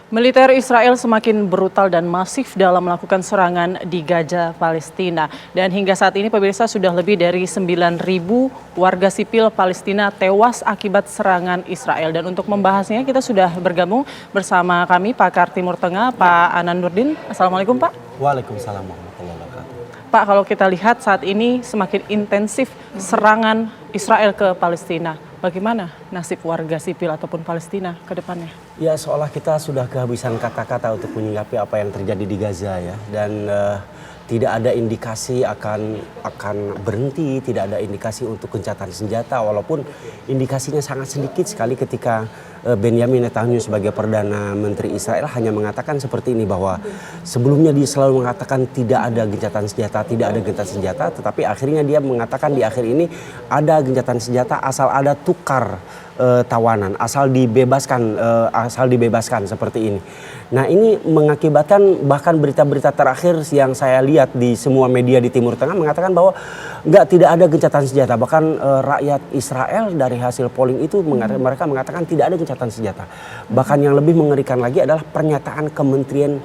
Militer Israel semakin brutal dan masif dalam melakukan serangan di Gaza, Palestina. Dan hingga saat ini pemirsa sudah lebih dari 9.000 warga sipil Palestina tewas akibat serangan Israel. Dan untuk membahasnya kita sudah bergabung bersama kami pakar Timur Tengah, Pak Anan Nurdin. Assalamualaikum Pak. Waalaikumsalam warahmatullahi wabarakatuh. Pak, kalau kita lihat saat ini semakin intensif serangan Israel ke Palestina. Bagaimana nasib warga sipil ataupun Palestina ke depannya? Ya, seolah kita sudah kehabisan kata-kata untuk menyikapi apa yang terjadi di Gaza ya. Dan tidak ada indikasi akan berhenti, tidak ada indikasi untuk gencatan senjata. Walaupun indikasinya sangat sedikit sekali ketika Benjamin Netanyahu sebagai Perdana Menteri Israel hanya mengatakan seperti ini, bahwa sebelumnya dia selalu mengatakan tidak ada gencatan senjata, tidak ada gencatan senjata. Tetapi akhirnya dia mengatakan di akhir ini ada gencatan senjata asal ada tukar tawanan, asal dibebaskan seperti ini. Nah, ini mengakibatkan bahkan berita-berita terakhir yang saya lihat di semua media di Timur Tengah mengatakan bahwa tidak ada gencatan senjata. Bahkan rakyat Israel dari hasil polling itu mereka mengatakan tidak ada gencatan senjata. Bahkan yang lebih mengerikan lagi adalah pernyataan Kementerian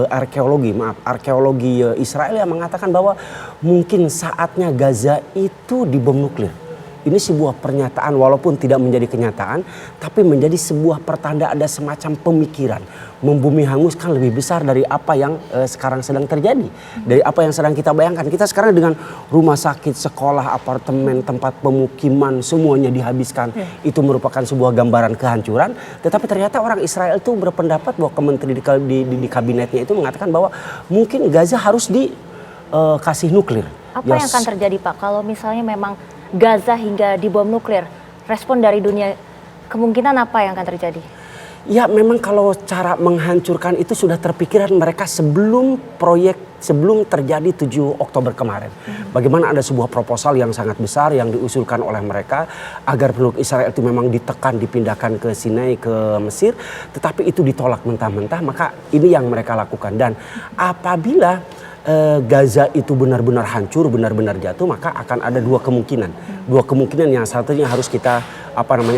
Arkeologi Israel yang mengatakan bahwa mungkin saatnya Gaza itu dibom nuklir. Ini sebuah pernyataan walaupun tidak menjadi kenyataan, tapi menjadi sebuah pertanda ada semacam pemikiran. Membumi hanguskan lebih besar dari apa yang sekarang sedang terjadi. Dari apa yang sedang kita bayangkan. Kita sekarang dengan rumah sakit, sekolah, apartemen, tempat pemukiman, semuanya dihabiskan. Itu merupakan sebuah gambaran kehancuran. Tetapi ternyata orang Israel itu berpendapat bahwa menteri di kabinetnya itu mengatakan bahwa mungkin Gaza harus dikasih nuklir. Apa yang akan terjadi Pak kalau misalnya memang Gaza hingga dibom nuklir? Respon dari dunia, kemungkinan apa yang akan terjadi? Ya, memang kalau cara menghancurkan itu sudah terpikiran mereka sebelum terjadi 7 Oktober kemarin. Bagaimana ada sebuah proposal yang sangat besar yang diusulkan oleh mereka agar penduduk Israel itu memang ditekan, dipindahkan ke Sinai, ke Mesir. Tetapi itu ditolak mentah-mentah, maka ini yang mereka lakukan. Dan apabila Gaza itu benar-benar hancur, benar-benar jatuh, maka akan ada dua kemungkinan. Dua kemungkinan yang satunya harus kita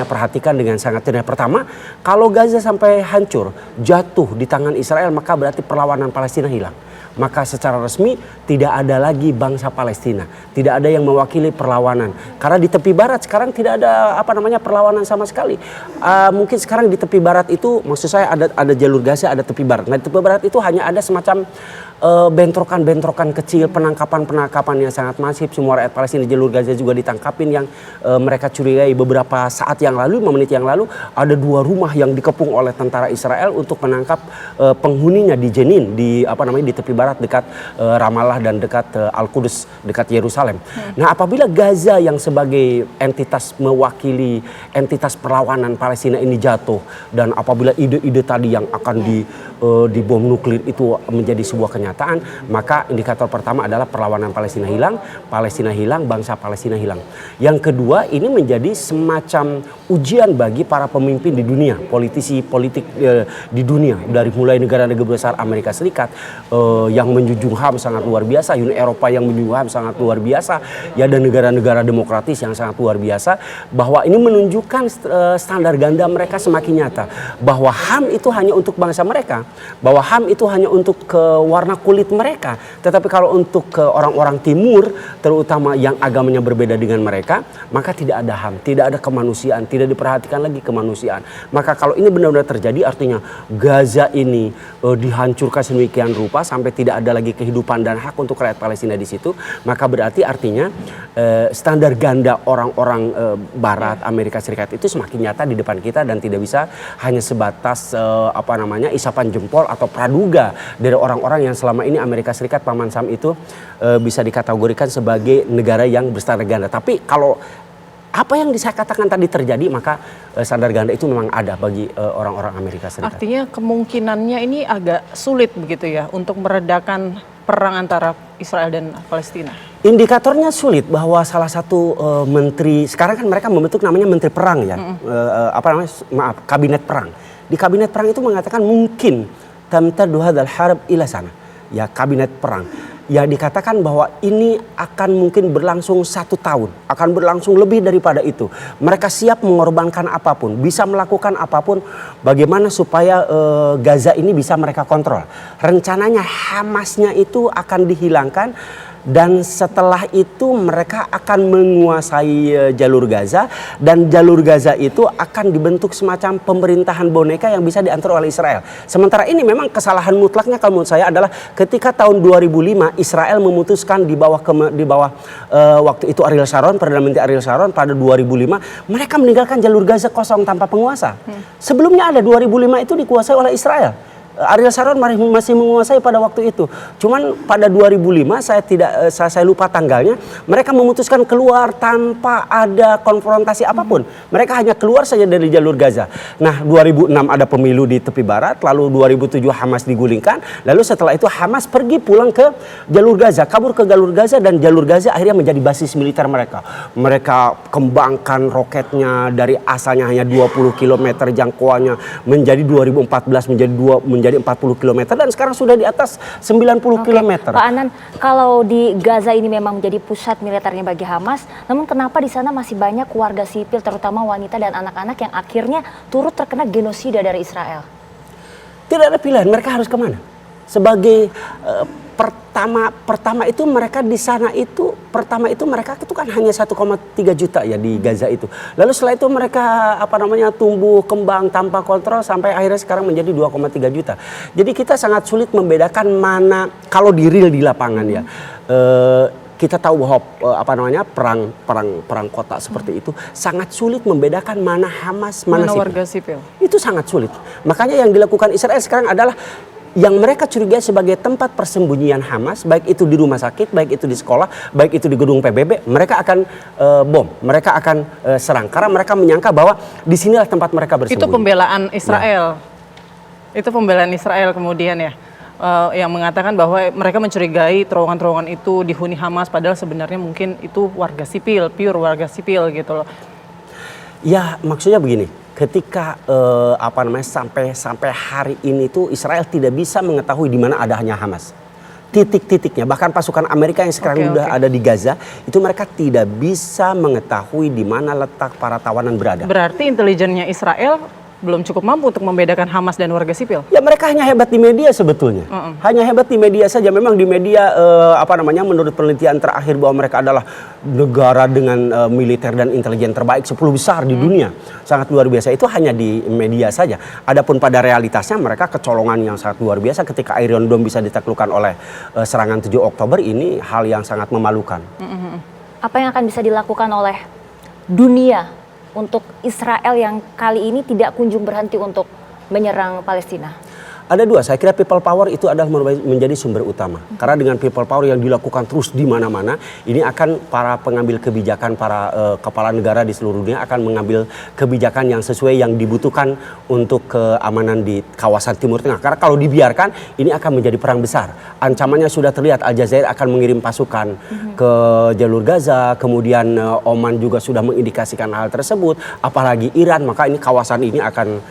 perhatikan dengan sangat cermat. Pertama, kalau Gaza sampai hancur, jatuh di tangan Israel, maka berarti perlawanan Palestina hilang. Maka secara resmi tidak ada lagi bangsa Palestina, tidak ada yang mewakili perlawanan. Karena di tepi barat sekarang tidak ada perlawanan sama sekali. Mungkin sekarang di tepi barat itu, maksud saya ada jalur Gaza, ada tepi barat. Nah, di tepi barat itu hanya ada semacam bentrokan-bentrokan kecil, penangkapan yang sangat masif. Semua rakyat Palestina di jalur Gaza juga ditangkapin yang mereka curigai beberapa saat yang lalu, 5 menit yang lalu, ada 2 rumah yang dikepung oleh tentara Israel untuk menangkap penghuninya di Jenin, di tepi barat dekat Ramallah dan dekat Al-Qudus, dekat Yerusalem. Nah, apabila Gaza yang sebagai entitas mewakili entitas perlawanan Palestina ini jatuh, dan apabila ide-ide tadi yang akan dibom nuklir itu menjadi sebuah kenyataan, maka indikator pertama adalah perlawanan Palestina hilang, bangsa Palestina hilang. Yang kedua, ini menjadi semacam ujian bagi para pemimpin di dunia, politisi politik di dunia, dari mulai negara-negara besar Amerika Serikat yang menjunjung HAM sangat luar biasa, Uni Eropa yang menjunjung HAM sangat luar biasa, ya, dan negara-negara demokratis yang sangat luar biasa, bahwa ini menunjukkan standar ganda mereka semakin nyata, bahwa HAM itu hanya untuk bangsa mereka, bahwa HAM itu hanya untuk warna kulit mereka. Tetapi kalau untuk ke orang-orang timur, terutama yang agamanya berbeda dengan mereka, maka tidak ada HAM, tidak ada kemanusiaan, tidak diperhatikan lagi kemanusiaan. Maka kalau ini benar-benar terjadi, artinya Gaza ini dihancurkan sedemikian rupa sampai tidak ada lagi kehidupan dan hak untuk rakyat Palestina di situ, maka berarti artinya standar ganda orang-orang Barat, Amerika Serikat itu semakin nyata di depan kita, dan tidak bisa hanya sebatas isapan jempol atau praduga dari orang-orang yang selama ini Amerika Serikat, Paman Sam itu bisa dikategorikan sebagai negara yang berstandar ganda. Tapi kalau apa yang saya katakan tadi terjadi, maka standar ganda itu memang ada bagi orang-orang Amerika Serikat. Artinya kemungkinannya ini agak sulit begitu ya untuk meredakan perang antara Israel dan Palestina. Indikatornya sulit, bahwa salah satu menteri, sekarang kan mereka membentuk namanya menteri perang ya, kabinet perang. Di kabinet perang itu mengatakan mungkin tamtaddu hadzal harb ila sana. Ya, kabinet perang. ya dikatakan bahwa ini akan mungkin berlangsung 1 tahun, akan berlangsung lebih daripada itu. Mereka siap mengorbankan apapun, bisa melakukan apapun, bagaimana supaya Gaza ini bisa mereka kontrol. Rencananya Hamasnya itu akan dihilangkan. Dan setelah itu mereka akan menguasai jalur Gaza. Dan jalur Gaza itu akan dibentuk semacam pemerintahan boneka yang bisa diatur oleh Israel. Sementara ini memang kesalahan mutlaknya kalau menurut saya adalah ketika tahun 2005 Israel memutuskan di bawah waktu itu Ariel Sharon, Perdana Menteri Ariel Sharon pada 2005. Mereka meninggalkan jalur Gaza kosong tanpa penguasa. Sebelumnya ada 2005 itu dikuasai oleh Israel. Ariel Sharon masih menguasai pada waktu itu. Cuman pada 2005 saya lupa tanggalnya, mereka memutuskan keluar tanpa ada konfrontasi apapun. Mereka hanya keluar saja dari jalur Gaza. Nah, 2006 ada pemilu di tepi barat, lalu 2007 Hamas digulingkan, lalu setelah itu Hamas pergi pulang ke jalur Gaza, kabur ke jalur Gaza, dan jalur Gaza akhirnya menjadi basis militer mereka. Mereka kembangkan roketnya dari asalnya hanya 20 km jangkauannya menjadi 2014 menjadi 40 km dan sekarang sudah di atas 90 km. Pak Anan, kalau di Gaza ini memang menjadi pusat militernya bagi Hamas, namun kenapa di sana masih banyak warga sipil terutama wanita dan anak-anak yang akhirnya turut terkena genosida dari Israel? Tidak ada pilihan, mereka harus kemana? Sebagai pertama itu mereka di sana itu mereka itu kan hanya 1,3 juta ya di Gaza itu. Lalu setelah itu mereka tumbuh kembang tanpa kontrol sampai akhirnya sekarang menjadi 2,3 juta. Jadi kita sangat sulit membedakan mana kalau di real di lapangan ya. Kita tahu bahwa perang kota seperti itu sangat sulit membedakan mana Hamas, mana warga sipil. Itu sangat sulit. Makanya yang dilakukan Israel sekarang adalah yang mereka curigai sebagai tempat persembunyian Hamas, baik itu di rumah sakit, baik itu di sekolah, baik itu di gedung PBB, mereka akan bom, mereka akan serang karena mereka menyangka bahwa disinilah tempat mereka bersembunyi. Itu pembelaan Israel. Itu pembelaan Israel kemudian ya. Yang mengatakan bahwa mereka mencurigai terowongan-terowongan itu dihuni Hamas, padahal sebenarnya mungkin itu warga sipil, pure warga sipil gitu loh. Ya, maksudnya begini. Ketika sampai hari ini tuh Israel tidak bisa mengetahui di mana adanya Hamas. Titik-titiknya, bahkan pasukan Amerika yang sekarang ada di Gaza, itu mereka tidak bisa mengetahui di mana letak para tawanan berada. Berarti intelijennya Israel belum cukup mampu untuk membedakan Hamas dan warga sipil. Ya, mereka hanya hebat di media sebetulnya. Hanya hebat di media saja. Memang di media menurut penelitian terakhir bahwa mereka adalah negara dengan militer dan intelijen terbaik 10 besar di dunia. Sangat luar biasa. Itu hanya di media saja. Adapun pada realitasnya mereka kecolongan yang sangat luar biasa ketika Iron Dome bisa ditaklukkan oleh serangan 7 Oktober ini hal yang sangat memalukan. Apa yang akan bisa dilakukan oleh dunia untuk Israel yang kali ini tidak kunjung berhenti untuk menyerang Palestina? Ada dua, saya kira people power itu adalah menjadi sumber utama. Karena dengan people power yang dilakukan terus di mana-mana, ini akan para pengambil kebijakan, para kepala negara di seluruh dunia akan mengambil kebijakan yang sesuai yang dibutuhkan untuk keamanan di kawasan Timur Tengah. Karena kalau dibiarkan, ini akan menjadi perang besar. Ancamannya sudah terlihat, Aljazair akan mengirim pasukan ke jalur Gaza, kemudian Oman juga sudah mengindikasikan hal tersebut, apalagi Iran, maka ini kawasan ini akan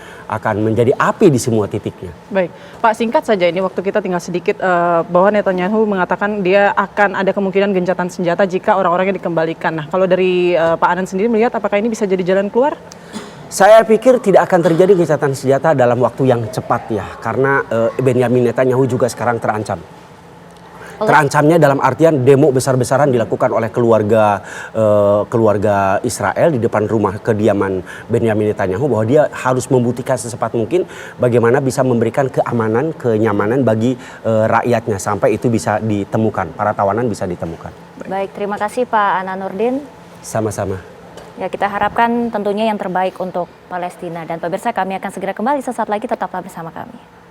menjadi api di semua titiknya. Baik, Pak, singkat saja ini waktu kita tinggal sedikit, bahwa Netanyahu mengatakan dia akan ada kemungkinan gencatan senjata jika orang-orangnya dikembalikan. Nah, kalau dari Pak Anan sendiri melihat apakah ini bisa jadi jalan keluar? Saya pikir tidak akan terjadi gencatan senjata dalam waktu yang cepat ya, karena Benyamin Netanyahu juga sekarang terancam. Terancamnya dalam artian demo besar-besaran dilakukan oleh keluarga Israel di depan rumah kediaman Benyamin Netanyahu, bahwa dia harus membuktikan secepat mungkin bagaimana bisa memberikan keamanan, kenyamanan bagi rakyatnya sampai itu bisa ditemukan, para tawanan bisa ditemukan. Baik, terima kasih Pak Anan Nurdin. Sama-sama. Ya, kita harapkan tentunya yang terbaik untuk Palestina. Dan pemirsa, kami akan segera kembali sesaat lagi, tetaplah bersama kami.